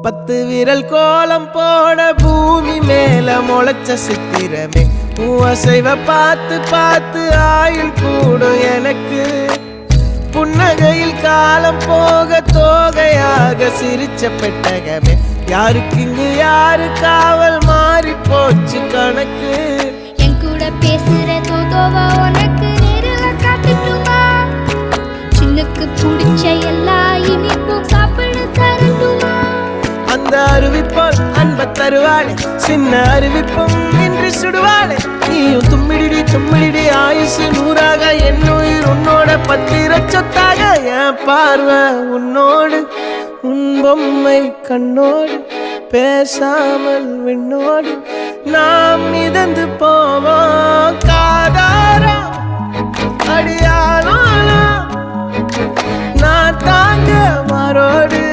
10 விரல் கோலம் போட பூமி மேல முளைச்ச சித்திரமே அசைவ பார்த்து பார்த்து ஆயுள் கூடும் எனக்கு புன்னகையில் காலம் போக தோகையாக சிரிச்ச பெட்டகமே யாருக்கு இங்கு யாரு காவல் மாறி போச்சு கணக்கு என் கூட பேசுற தோதோவா உனக்கு நேரில் காட்டுட்டுமா சின்னுக்கு பிடிச்ச எல்லா இனிப்பும் சாப்பிட தரட்டுமா அந்த அறிவிப்பால் அன்ப தருவாளே சின்ன அறிவிப்பும் இன்று சுடுவாளே நீயும் தும்மிடி தும்மிடி ஆயுசு 100ஆக என் உயிர் உன்னோட 10 சொத்தாக என் பார்வை உன்னோடு உன் பொம்மை கண்ணோடு பேசாமல் விண்ணோடு நாம் மிதந்து போவோம் காதாரா அடியாளோ நான் தாங்க மாறோடு